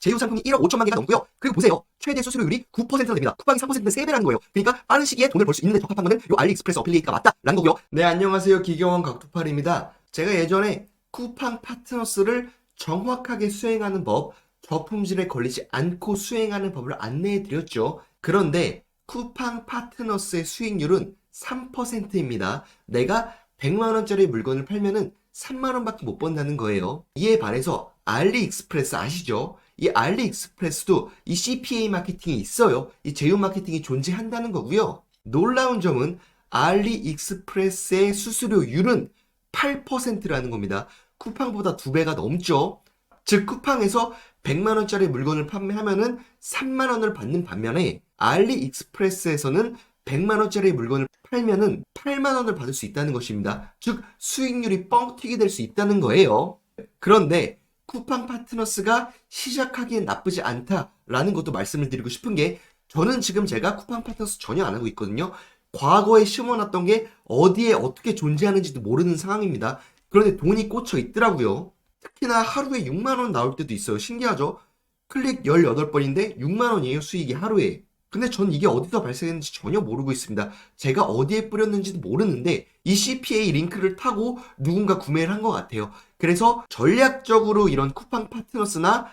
제휴 상품이 1억 5천만 개가 넘고요. 그리고 보세요. 최대 수수료율이 9%나 됩니다. 쿠팡이 3%인데 3배라는 거예요. 그러니까 빠른 시기에 돈을 벌 수 있는데 적합한 거는 요 알리익스프레스 어필리에이트가 맞다라는 거고요. 네, 안녕하세요. 기경원 각투팔입니다. 제가 예전에 쿠팡 파트너스를 정확하게 수행하는 법, 저품질에 걸리지 않고 수행하는 법을 안내해 드렸죠. 그런데 쿠팡 파트너스의 수익률은 3%입니다. 내가 100만 원짜리 물건을 팔면은 3만 원밖에 못 번다는 거예요. 이에 반해서 알리익스프레스 아시죠? 이 알리익스프레스도 이 CPA 마케팅이 있어요. 이 제휴 마케팅이 존재한다는 거고요. 놀라운 점은 알리익스프레스의 수수료율은 8%라는 겁니다. 쿠팡보다 2배가 넘죠. 즉 쿠팡에서 100만 원짜리 물건을 판매하면은 3만 원을 받는 반면에 알리익스프레스에서는 100만 원짜리 물건을 팔면은 8만 원을 받을 수 있다는 것입니다. 즉 수익률이 뻥튀기 될 수 있다는 거예요. 그런데 쿠팡 파트너스가 시작하기엔 나쁘지 않다라는 것도 말씀을 드리고 싶은 게, 저는 지금 제가 쿠팡 파트너스 전혀 안 하고 있거든요. 과거에 심어놨던 게 어디에 어떻게 존재하는지도 모르는 상황입니다. 그런데 돈이 꽂혀 있더라고요. 특히나 하루에 6만 원 나올 때도 있어요. 신기하죠? 클릭 18번인데 6만 원이에요, 수익이 하루에. 근데 전 이게 어디서 발생했는지 전혀 모르고 있습니다. 제가 어디에 뿌렸는지도 모르는데 이 CPA 링크를 타고 누군가 구매를 한 것 같아요. 그래서 전략적으로 이런 쿠팡 파트너스나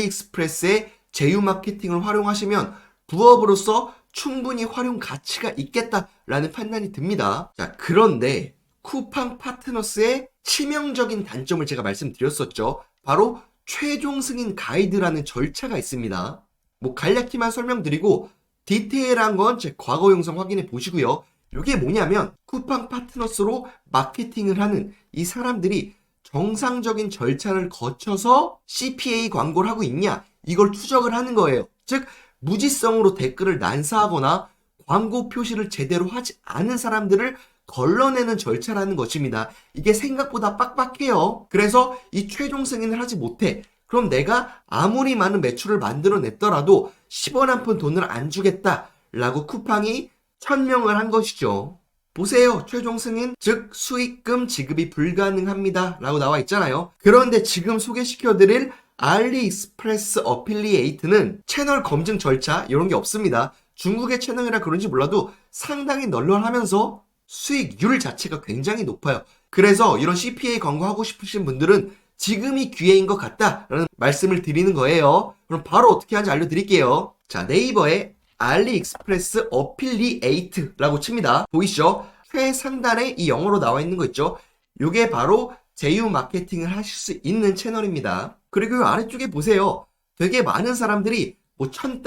알리익스프레스의 제휴 마케팅을 활용하시면 부업으로서 충분히 활용 가치가 있겠다라는 판단이 듭니다. 자, 그런데 쿠팡 파트너스의 치명적인 단점을 제가 말씀드렸었죠. 바로 최종 승인 가이드라는 절차가 있습니다. 뭐 간략히만 설명드리고 디테일한 건 제 과거 영상 확인해 보시고요. 이게 뭐냐면 쿠팡 파트너스로 마케팅을 하는 이 사람들이 정상적인 절차를 거쳐서 CPA 광고를 하고 있냐, 이걸 추적을 하는 거예요. 즉 무지성으로 댓글을 난사하거나 광고 표시를 제대로 하지 않은 사람들을 걸러내는 절차라는 것입니다. 이게 생각보다 빡빡해요. 그래서 이 최종 승인을 하지 못해. 그럼 내가 아무리 많은 매출을 만들어냈더라도 10원 한 푼 돈을 안 주겠다라고 쿠팡이 천명을 한 것이죠. 보세요. 최종 승인, 즉 수익금 지급이 불가능합니다 라고 나와 있잖아요. 그런데 지금 소개시켜드릴 알리익스프레스 어필리에이트는 채널 검증 절차 이런 게 없습니다. 중국의 채널이라 그런지 몰라도 상당히 널널하면서 수익률 자체가 굉장히 높아요. 그래서 이런 CPA 광고하고 싶으신 분들은 지금이 기회인 것 같다라는 말씀을 드리는 거예요. 그럼 바로 어떻게 하는지 알려드릴게요. 자, 네이버에 알리익스프레스 어필리에이트라고 칩니다. 보이시죠? 최상단에 이 영어로 나와 있는 거 있죠? 이게 바로 제휴 마케팅을 하실 수 있는 채널입니다. 그리고 아래쪽에 보세요. 되게 많은 사람들이 뭐 $1000,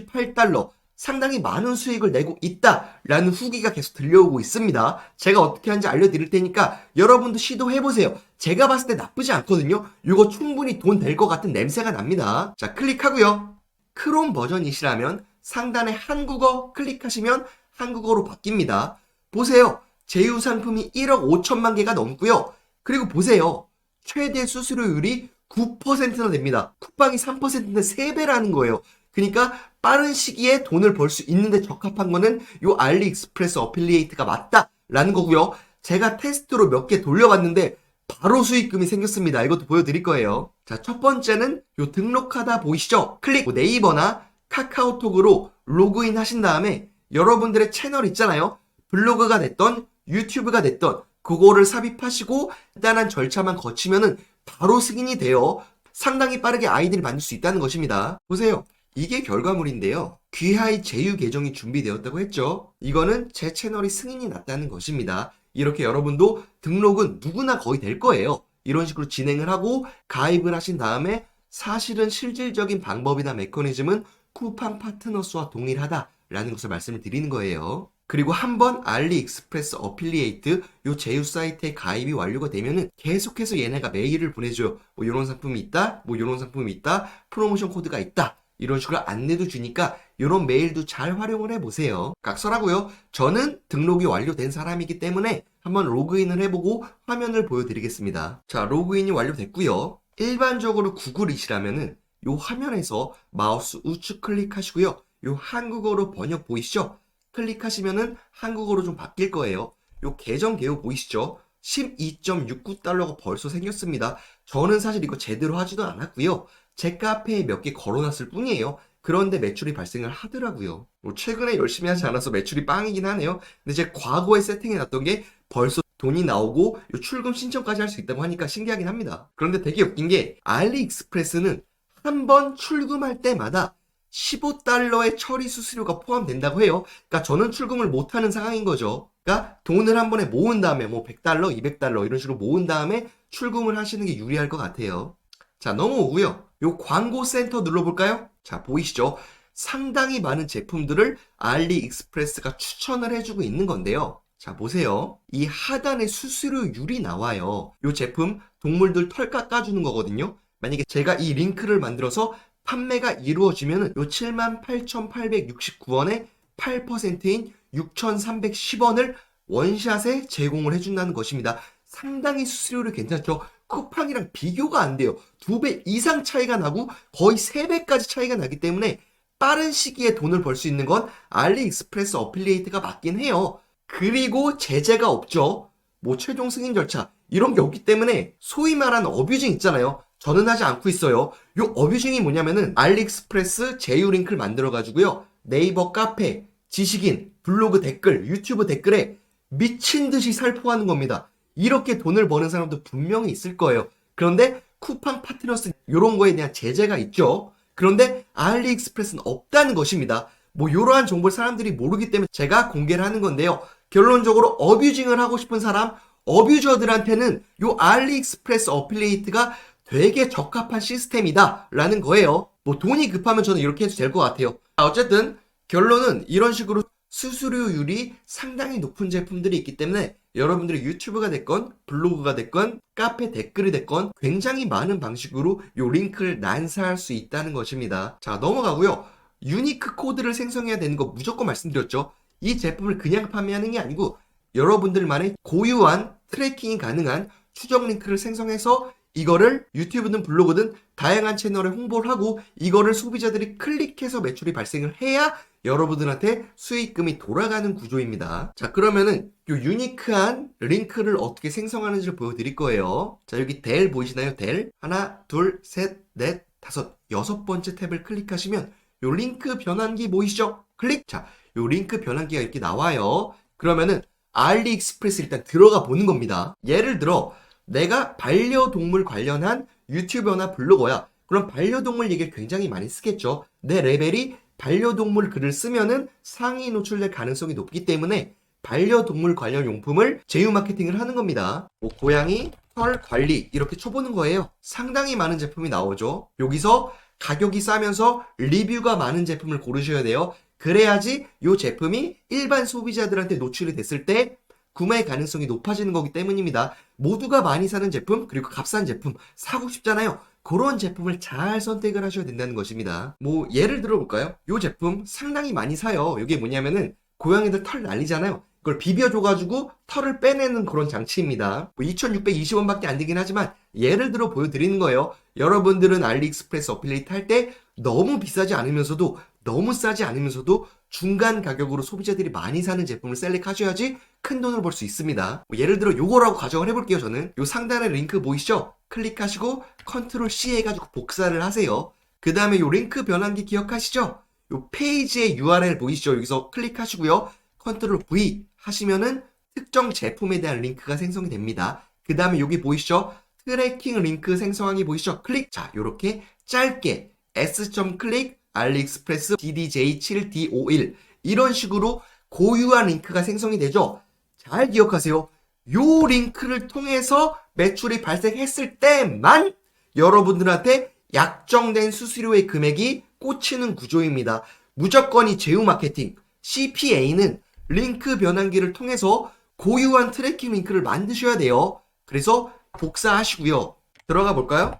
68달러 상당히 많은 수익을 내고 있다라는 후기가 계속 들려오고 있습니다. 제가 어떻게 하는지 알려드릴 테니까 여러분도 시도해보세요. 제가 봤을 때 나쁘지 않거든요. 이거 충분히 돈 될 것 같은 냄새가 납니다. 자, 클릭하고요. 크롬 버전이시라면 상단에 한국어 클릭하시면 한국어로 바뀝니다. 보세요. 제휴 상품이 1억 5천만 개가 넘고요. 그리고 보세요. 최대 수수료율이 9%나 됩니다. 쿠팡이 3%인데 3배라는 거예요. 그러니까 빠른 시기에 돈을 벌 수 있는데 적합한 거는 요 알리익스프레스 어필리에이트가 맞다라는 거고요. 제가 테스트로 몇 개 돌려봤는데 바로 수익금이 생겼습니다. 이것도 보여드릴 거예요. 자, 첫 번째는 요 등록하다 보이시죠? 클릭 네이버나 카카오톡으로 로그인 하신 다음에 여러분들의 채널 있잖아요. 블로그가 됐던 유튜브가 됐던 그거를 삽입하시고 간단한 절차만 거치면은 바로 승인이 돼요. 상당히 빠르게 아이디를 만들 수 있다는 것입니다. 보세요. 이게 결과물인데요. 귀하의 제휴 계정이 준비되었다고 했죠. 이거는 제 채널이 승인이 났다는 것입니다. 이렇게 여러분도 등록은 누구나 거의 될 거예요. 이런 식으로 진행을 하고 가입을 하신 다음에 사실은 실질적인 방법이나 메커니즘은 쿠팡 파트너스와 동일하다라는 것을 말씀을 드리는 거예요. 그리고 한번 알리익스프레스 어필리에이트 요 제휴 사이트에 가입이 완료가 되면은 계속해서 얘네가 메일을 보내줘요. 뭐 이런 상품이 있다, 뭐 이런 상품이 있다, 프로모션 코드가 있다, 이런 식으로 안내도 주니까 이런 메일도 잘 활용을 해보세요. 각설하고요. 저는 등록이 완료된 사람이기 때문에 한번 로그인을 해보고 화면을 보여드리겠습니다. 자, 로그인이 완료됐고요. 일반적으로 구글이시라면은 요 화면에서 마우스 우측 클릭하시고요. 요 한국어로 번역 보이시죠? 클릭하시면은 한국어로 좀 바뀔 거예요. 요 계정 개요 보이시죠? 12.69달러가 벌써 생겼습니다. 저는 사실 이거 제대로 하지도 않았고요. 제 카페에 몇 개 걸어놨을 뿐이에요. 그런데 매출이 발생을 하더라고요. 뭐 최근에 열심히 하지 않아서 매출이 빵이긴 하네요. 근데 제 과거에 세팅해놨던 게 벌써 돈이 나오고 요 출금 신청까지 할 수 있다고 하니까 신기하긴 합니다. 그런데 되게 웃긴 게 알리익스프레스는 한 번 출금할 때마다 15달러의 처리 수수료가 포함된다고 해요. 그러니까 저는 출금을 못하는 상황인 거죠. 그러니까 돈을 한 번에 모은 다음에 뭐 100달러, 200달러 이런 식으로 모은 다음에 출금을 하시는 게 유리할 것 같아요. 자, 넘어오고요. 요 광고 센터 눌러볼까요? 자, 보이시죠? 상당히 많은 제품들을 알리익스프레스가 추천을 해주고 있는 건데요. 자, 보세요. 이 하단에 수수료율이 나와요. 요 제품 동물들 털 깎아주는 거거든요. 만약에 제가 이 링크를 만들어서 판매가 이루어지면 요 78,869원에 8%인 6,310원을 원샷에 제공을 해준다는 것입니다. 상당히 수수료율이 괜찮죠? 쿠팡이랑 비교가 안 돼요. 2배 이상 차이가 나고 거의 3배까지 차이가 나기 때문에 빠른 시기에 돈을 벌 수 있는 건 알리익스프레스 어필리에이트가 맞긴 해요. 그리고 제재가 없죠. 뭐 최종 승인 절차 이런 게 없기 때문에 소위 말하는 어뷰징 있잖아요. 저는 하지 않고 있어요. 요 어뷰징이 뭐냐면은 알리익스프레스 제휴 링크를 만들어 가지고요. 네이버 카페, 지식인, 블로그 댓글, 유튜브 댓글에 미친 듯이 살포하는 겁니다. 이렇게 돈을 버는 사람도 분명히 있을 거예요. 그런데 쿠팡 파트너스 이런 거에 대한 제재가 있죠. 그런데 알리익스프레스는 없다는 것입니다. 뭐 이러한 정보를 사람들이 모르기 때문에 제가 공개를 하는 건데요. 결론적으로 어뷰징을 하고 싶은 사람, 어뷰저들한테는 요 알리익스프레스 어필리에이트가 되게 적합한 시스템이다 라는 거예요. 뭐 돈이 급하면 저는 이렇게 해도 될 것 같아요. 어쨌든 결론은 이런 식으로 수수료율이 상당히 높은 제품들이 있기 때문에 여러분들이 유튜브가 됐건 블로그가 됐건 카페 댓글이 됐건 굉장히 많은 방식으로 요 링크를 난사할 수 있다는 것입니다. 자, 넘어가고요. 유니크 코드를 생성해야 되는 거 무조건 말씀드렸죠. 이 제품을 그냥 판매하는 게 아니고 여러분들만의 고유한 트래킹이 가능한 추적 링크를 생성해서 이거를 유튜브든 블로그든 다양한 채널에 홍보를 하고 이거를 소비자들이 클릭해서 매출이 발생을 해야 여러분들한테 수익금이 돌아가는 구조입니다. 자, 그러면은 이 유니크한 링크를 어떻게 생성하는지를 보여드릴 거예요. 자, 여기 델 보이시나요? 델 하나, 둘, 셋, 넷, 다섯, 6번째 탭을 클릭하시면 요 링크 변환기 보이시죠? 클릭! 자, 요 링크 변환기가 이렇게 나와요. 그러면은 알리익스프레스 일단 들어가 보는 겁니다. 예를 들어 내가 반려동물 관련한 유튜버나 블로거야. 그럼 반려동물 얘기를 굉장히 많이 쓰겠죠. 내 레벨이 반려동물 글을 쓰면은 상위 노출될 가능성이 높기 때문에 반려동물 관련 용품을 제휴 마케팅을 하는 겁니다. 뭐 고양이 털 관리 이렇게 쳐보는 거예요. 상당히 많은 제품이 나오죠. 여기서 가격이 싸면서 리뷰가 많은 제품을 고르셔야 돼요. 그래야지 이 제품이 일반 소비자들한테 노출이 됐을 때 구매 가능성이 높아지는 거기 때문입니다. 모두가 많이 사는 제품 그리고 값싼 제품 사고 싶잖아요. 그런 제품을 잘 선택을 하셔야 된다는 것입니다. 뭐 예를 들어 볼까요? 이 제품 상당히 많이 사요. 이게 뭐냐면은 고양이들 털 날리잖아요. 그걸 비벼줘가지고 털을 빼내는 그런 장치입니다. 뭐 2,620원밖에 안 되긴 하지만 예를 들어 보여드리는 거예요. 여러분들은 알리익스프레스 어필리에이트 할 때 너무 비싸지 않으면서도 너무 싸지 않으면서도 중간 가격으로 소비자들이 많이 사는 제품을 셀렉하셔야지 큰 돈을 벌 수 있습니다. 뭐 예를 들어 요거라고 가정을 해볼게요. 저는 요 상단에 링크 보이시죠? 클릭하시고 컨트롤 C 해가지고 복사를 하세요. 그 다음에 요 링크 변환기 기억하시죠? 요 페이지의 URL 보이시죠? 여기서 클릭하시고요. 컨트롤 V 하시면은 특정 제품에 대한 링크가 생성이 됩니다. 그 다음에 여기 보이시죠? 트래킹 링크 생성하기 보이시죠? 클릭! 자, 요렇게 짧게 s.클릭 알리익스프레스 DDJ7D51 이런 식으로 고유한 링크가 생성이 되죠. 잘 기억하세요. 요 링크를 통해서 매출이 발생했을 때만 여러분들한테 약정된 수수료의 금액이 꽂히는 구조입니다. 무조건 이 제휴 마케팅 CPA는 링크 변환기를 통해서 고유한 트래킹 링크를 만드셔야 돼요. 그래서 복사하시고요. 들어가 볼까요?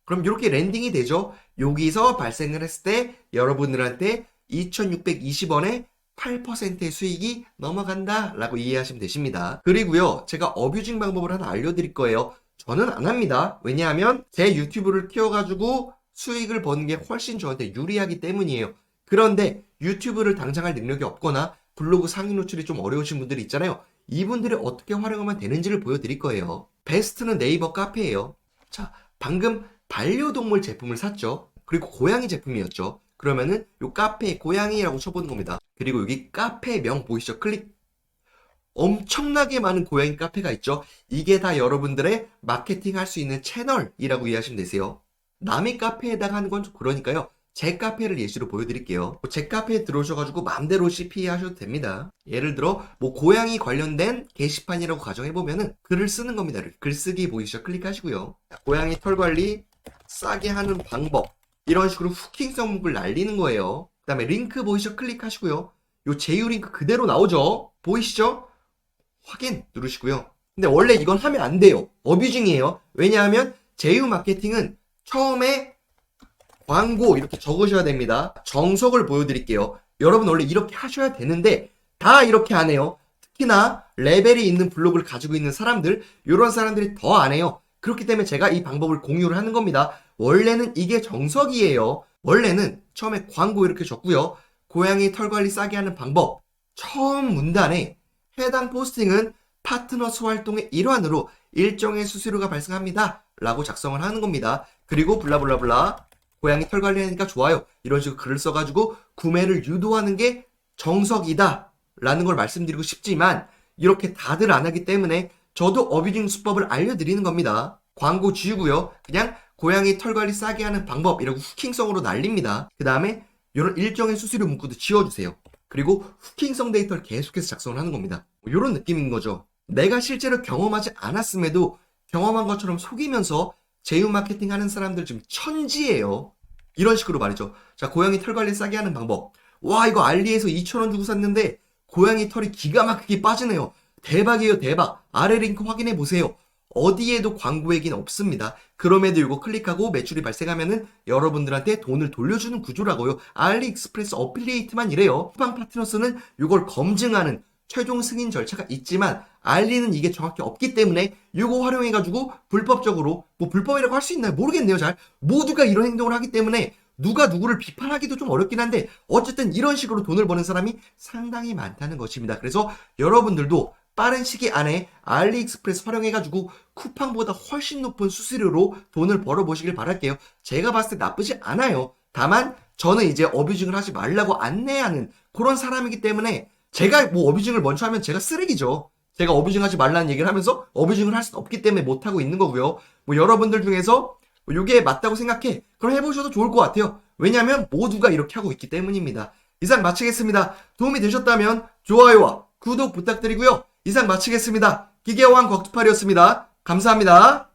그럼 이렇게 랜딩이 되죠. 여기서 발생을 했을 때 여러분들한테 2,620원에 8%의 수익이 넘어간다 라고 이해하시면 되십니다. 그리고요, 제가 어뷰징 방법을 하나 알려드릴 거예요. 저는 안 합니다. 왜냐하면 제 유튜브를 키워가지고 수익을 버는 게 훨씬 저한테 유리하기 때문이에요. 그런데 유튜브를 당장 할 능력이 없거나 블로그 상위 노출이 좀 어려우신 분들이 있잖아요. 이분들이 어떻게 활용하면 되는지를 보여드릴 거예요. 베스트는 네이버 카페예요. 자, 방금 반려동물 제품을 샀죠. 그리고 고양이 제품이었죠. 그러면은 요 카페에 고양이라고 쳐보는 겁니다. 그리고 여기 카페명 보이시죠? 클릭. 엄청나게 많은 고양이 카페가 있죠. 이게 다 여러분들의 마케팅 할 수 있는 채널이라고 이해하시면 되세요. 남의 카페에다가 하는 건 좀 그러니까요. 제 카페를 예시로 보여드릴게요. 제 카페에 들어오셔가지고 마음대로 CP 하셔도 됩니다. 예를 들어 뭐 고양이 관련된 게시판이라고 가정해보면은 글을 쓰는 겁니다. 이렇게 글쓰기 보이시죠? 클릭하시고요. 고양이 털 관리 싸게 하는 방법, 이런 식으로 후킹성 문구를 날리는 거예요. 그 다음에 링크 보이시죠? 클릭하시고요. 요 제휴 링크 그대로 나오죠? 보이시죠? 확인 누르시고요. 근데 원래 이건 하면 안 돼요. 어뷰징이에요. 왜냐하면 제휴 마케팅은 처음에 광고 이렇게 적으셔야 됩니다. 정석을 보여드릴게요. 여러분 원래 이렇게 하셔야 되는데 다 이렇게 안 해요. 특히나 레벨이 있는 블로그를 가지고 있는 사람들, 이런 사람들이 더 안 해요. 그렇기 때문에 제가 이 방법을 공유를 하는 겁니다. 원래는 이게 정석이에요. 원래는 처음에 광고 이렇게 적고요. 고양이 털 관리 싸게 하는 방법. 처음 문단에 해당 포스팅은 파트너스 활동의 일환으로 일정의 수수료가 발생합니다. 라고 작성을 하는 겁니다. 그리고 블라블라블라 고양이 털 관리하니까 좋아요. 이런 식으로 글을 써가지고 구매를 유도하는 게 정석이다. 라는 걸 말씀드리고 싶지만 이렇게 다들 안 하기 때문에 저도 어뷰징 수법을 알려드리는 겁니다. 광고 지우고요. 그냥 고양이 털 관리 싸게 하는 방법 이라고 후킹성으로 날립니다. 그 다음에 이런 일정의 수수료 문구도 지워주세요. 그리고 후킹성 데이터를 계속해서 작성을 하는 겁니다. 이런 느낌인 거죠. 내가 실제로 경험하지 않았음에도 경험한 것처럼 속이면서 제휴 마케팅 하는 사람들 지금 천지예요. 이런 식으로 말이죠. 자, 고양이 털 관리 싸게 하는 방법. 와, 이거 알리에서 2,000원 주고 샀는데 고양이 털이 기가 막히게 빠지네요. 대박이에요, 대박. 아래 링크 확인해 보세요. 어디에도 광고액은 없습니다. 그럼에도 이거 클릭하고 매출이 발생하면은 여러분들한테 돈을 돌려주는 구조라고요. 알리익스프레스 어필리에이트만 이래요. 쿠팡 파트너스는 이걸 검증하는 최종 승인 절차가 있지만 알리는 이게 정확히 없기 때문에 이거 활용해가지고 불법적으로, 뭐 불법이라고 할 수 있나요? 모르겠네요. 잘 모두가 이런 행동을 하기 때문에 누가 누구를 비판하기도 좀 어렵긴 한데 어쨌든 이런 식으로 돈을 버는 사람이 상당히 많다는 것입니다. 그래서 여러분들도 빠른 시기 안에 알리익스프레스 활용해가지고 쿠팡보다 훨씬 높은 수수료로 돈을 벌어보시길 바랄게요. 제가 봤을 때 나쁘지 않아요. 다만 저는 이제 어뷰징을 하지 말라고 안내하는 그런 사람이기 때문에 제가 뭐 어뷰징을 먼저 하면 제가 쓰레기죠. 제가 어뷰징 하지 말라는 얘기를 하면서 어뷰징을 할 수는 없기 때문에 못하고 있는 거고요. 뭐 여러분들 중에서 이게 맞다고 생각해. 그럼 해보셔도 좋을 것 같아요. 왜냐하면 모두가 이렇게 하고 있기 때문입니다. 이상 마치겠습니다. 도움이 되셨다면 좋아요와 구독 부탁드리고요. 이상 마치겠습니다. 기계왕 곽두팔이었습니다. 감사합니다.